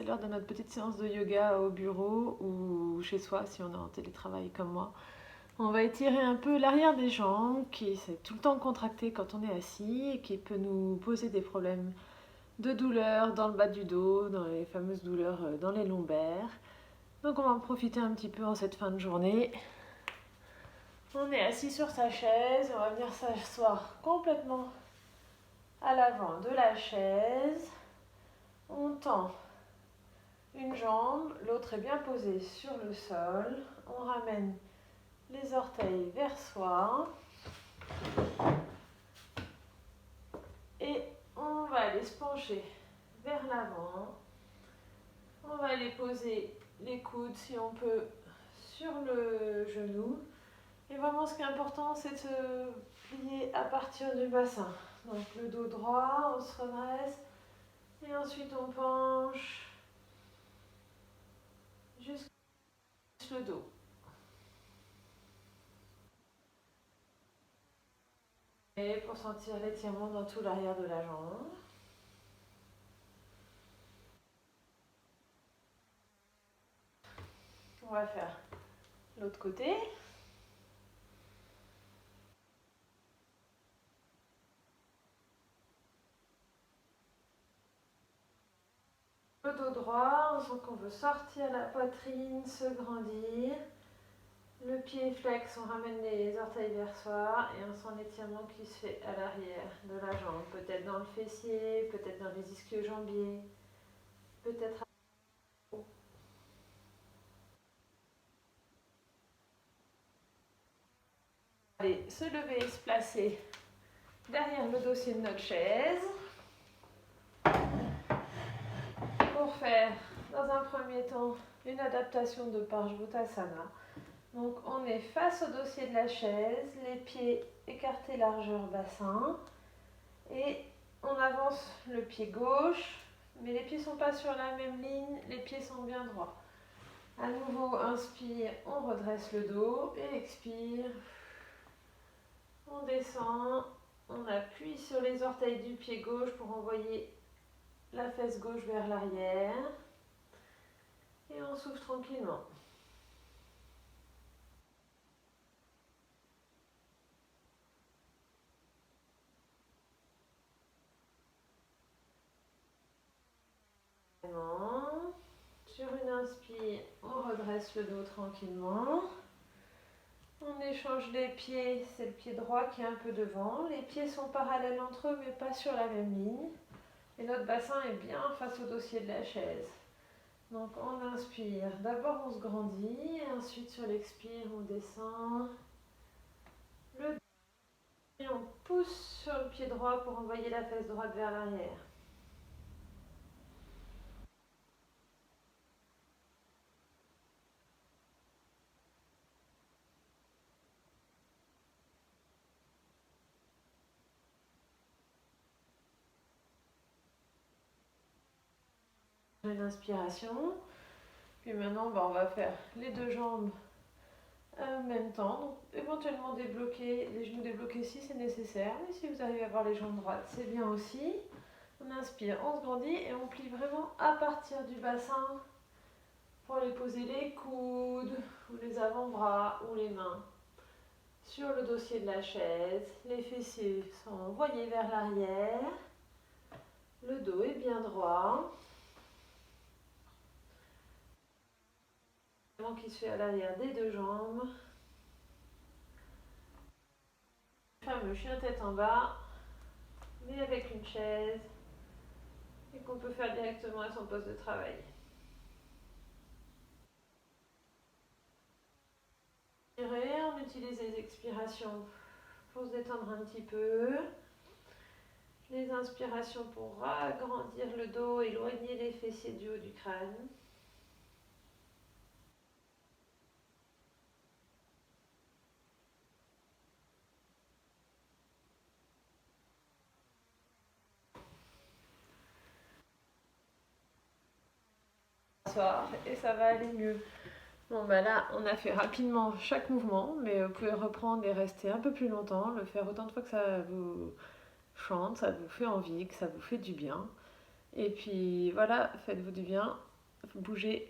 l'heure de notre petite séance de yoga au bureau ou chez soi si on est en télétravail comme moi. On va étirer un peu l'arrière des jambes qui s'est tout le temps contracté quand on est assis et qui peut nous poser des problèmes de douleur dans le bas du dos, dans les fameuses douleurs dans les lombaires. Donc on va en profiter un petit peu en cette fin de journée. On est assis sur sa chaise, on va venir s'asseoir complètement à l'avant de la chaise. On tend une jambe, l'autre est bien posée sur le sol. On ramène les orteils vers soi. Et on va aller se pencher vers l'avant. On va aller poser les coudes si on peut sur le genou. Et vraiment ce qui est important c'est de se plier à partir du bassin. Donc le dos droit, on se redresse et ensuite on penche jusqu'au le dos. Et pour sentir l'étirement dans tout l'arrière de la jambe. On va faire l'autre côté. Le dos droit, on sent qu'on veut sortir la poitrine, se grandir. Le pied flex, on ramène les orteils vers soi et on sent l'étirement qui se fait à l'arrière de la jambe. Peut-être dans le fessier, peut-être dans les ischio-jambiers, peut-être à haut. Allez, se lever et se placer derrière le dossier de notre chaise. Pour faire, dans un premier temps, une adaptation de Parshvottasana. Donc on est face au dossier de la chaise, les pieds écartés largeur bassin et on avance le pied gauche, mais les pieds ne sont pas sur la même ligne, les pieds sont bien droits. À nouveau, inspire, on redresse le dos et expire. On descend, on appuie sur les orteils du pied gauche pour envoyer la fesse gauche vers l'arrière et on souffle tranquillement. Sur une inspire, on redresse le dos tranquillement. On échange les pieds, c'est le pied droit qui est un peu devant. Les pieds sont parallèles entre eux mais pas sur la même ligne. Et notre bassin est bien face au dossier de la chaise. Donc on inspire, d'abord on se grandit et ensuite sur l'expire on descend. Le dos et on pousse sur le pied droit pour envoyer la fesse droite vers l'arrière. Une inspiration. Puis maintenant on va faire les deux jambes en même temps. Donc éventuellement débloquer les genoux débloqués si c'est nécessaire. Mais si vous arrivez à avoir les jambes droites, c'est bien aussi. On inspire, on se grandit et on plie vraiment à partir du bassin pour aller poser les coudes ou les avant-bras ou les mains sur le dossier de la chaise. Les fessiers sont envoyés vers l'arrière. Le dos est bien droit. Le mouvement qui se fait à l'arrière des deux jambes. Le fameux chien tête en bas, mais avec une chaise et qu'on peut faire directement à son poste de travail. On utilise les expirations pour se détendre un petit peu. Les inspirations pour agrandir le dos, éloigner les fessiers du haut du crâne. Et ça va aller mieux. Bon là on a fait rapidement chaque mouvement, mais vous pouvez reprendre et rester un peu plus longtemps, le faire autant de fois que ça vous chante, ça vous fait envie, que ça vous fait du bien. Et puis voilà, faites-vous du bien bouger